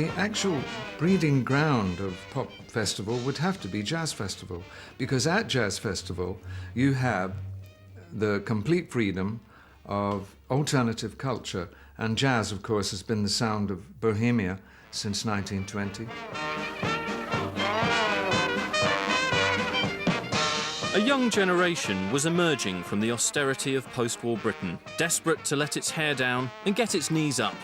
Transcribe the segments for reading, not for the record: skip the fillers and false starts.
the actual breeding ground of pop festival would have to be Jazz Festival, because at Jazz Festival you have the complete freedom of alternative culture, and jazz, of course, has been the sound of Bohemia since 1920. A young generation was emerging from the austerity of post-war Britain, desperate to let its hair down and get its knees up.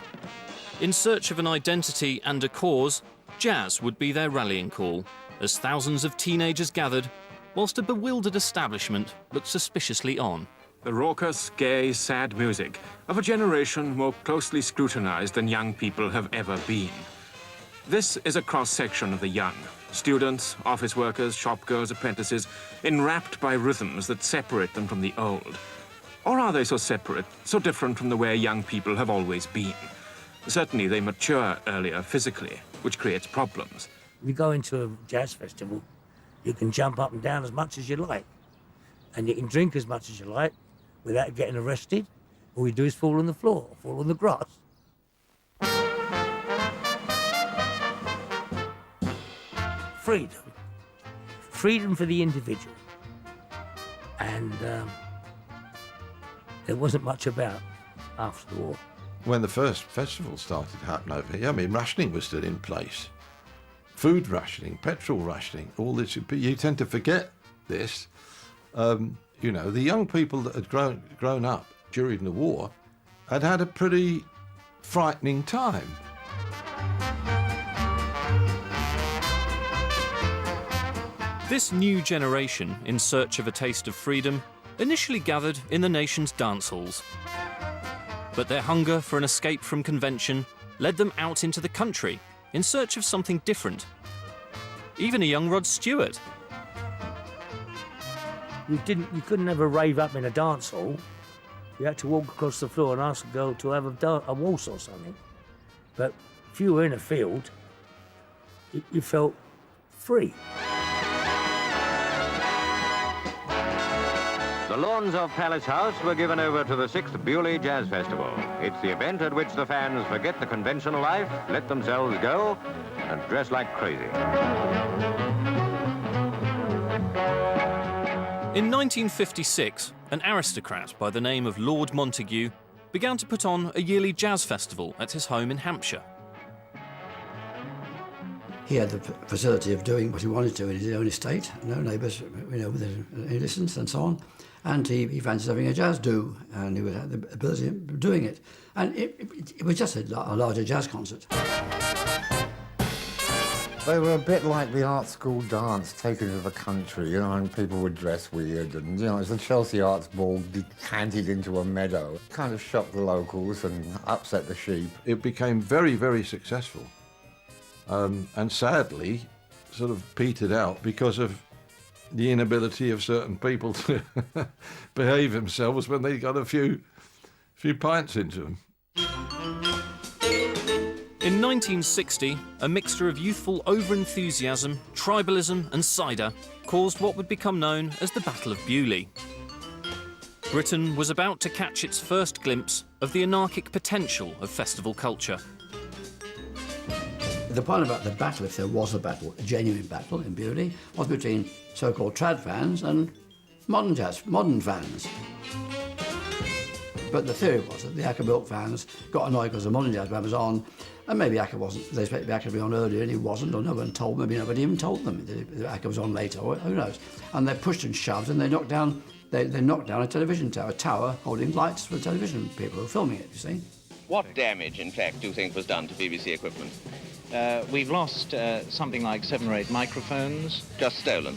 In search of an identity and a cause, jazz would be their rallying call, as thousands of teenagers gathered, whilst a bewildered establishment looked suspiciously on. The raucous, gay, sad music of a generation more closely scrutinized than young people have ever been. This is a cross-section of the young. Students, office workers, shopgirls, apprentices, enwrapped by rhythms that separate them from the old. Or are they so separate, so different from the way young people have always been? Certainly they mature earlier physically, which creates problems. If you go into a jazz festival, you can jump up and down as much as you like. And you can drink as much as you like without getting arrested. All you do is fall on the floor, fall on the grass. Freedom. Freedom for the individual. And there wasn't much about after the war. When the first festival started happening over here, I mean, rationing was still in place. Food rationing, petrol rationing, all this. You tend to forget this. You know, the young people that had grown up during the war had had a pretty frightening time. This new generation, in search of a taste of freedom, initially gathered in the nation's dance halls. But their hunger for an escape from convention led them out into the country in search of something different. Even a young Rod Stewart. You couldn't have a rave up in a dance hall. You had to walk across the floor and ask a girl to have a waltz or something. But if you were in a field, you felt free. The lawns of Palace House were given over to the 6th U.K Jazz Festival. It's the event at which the fans forget the conventional life, let themselves go, and dress like crazy. In 1956, an aristocrat by the name of Lord Montague began to put on a yearly jazz festival at his home in Hampshire. He had the facility of doing what he wanted to in his own estate, no neighbours, you know, within any distance and so on. And he fancied having a jazz do, and he would have the ability of doing it. And it was just a larger jazz concert. They were a bit like the art school dance taken to the country, you know, and people would dress weird, and, you know, it's the Chelsea Arts Ball decanted into a meadow. It kind of shocked the locals and upset the sheep. It became very, very successful. And sadly, sort of petered out because of the inability of certain people to behave themselves when they got a few pints into them. In 1960, a mixture of youthful over-enthusiasm, tribalism and cider caused what would become known as the Battle of Beaulieu. Britain was about to catch its first glimpse of the anarchic potential of festival culture. The point about the battle, if there was a battle, a genuine battle in Beaulieu, was between so-called trad fans and modern fans. But the theory was that the Acker Milk fans got annoyed because the modern jazz band was on, and maybe Acker wasn't. They expected Acker to be on earlier, and he wasn't, or no one told them. Maybe nobody even told them that Acker was on later, or who knows. And they pushed and shoved, and they knocked down. They knocked down a television tower holding lights for the television people who were filming it. You see. What damage, in fact, do you think was done to BBC equipment? We've lost something like 7 or 8 microphones. Just stolen?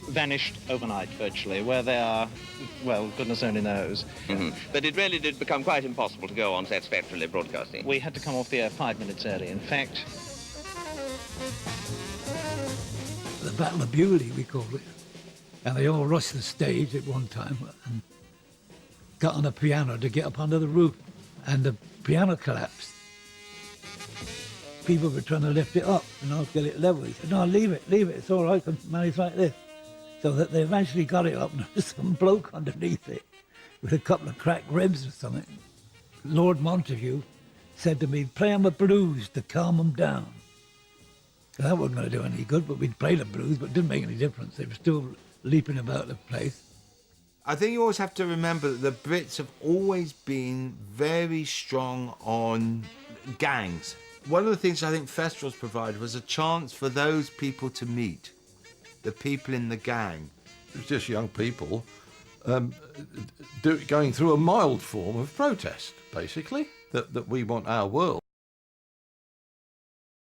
Vanished overnight, virtually. Where they are, well, goodness only knows. Mm-hmm. But it really did become quite impossible to go on satisfactorily broadcasting. We had to come off the air 5 minutes early, in fact. The Battle of Beaulieu, we called it. And they all rushed the stage at one time and got on a piano to get up under the roof. And the piano collapsed. People were trying to lift it up, and I'll get it level. He said, no, leave it, it's all right, I can manage like this. So that they eventually got it up, and there was some bloke underneath it with a couple of cracked ribs or something. Lord Montague said to me, play 'em a blues to calm 'em down. That wasn't going to do any good, but we'd play the blues, but it didn't make any difference. They were still leaping about the place. I think you always have to remember that the Brits have always been very strong on gangs. One of the things I think festivals provided was a chance for those people to meet, the people in the gang. It was just young people going through a mild form of protest, basically, that we want our world.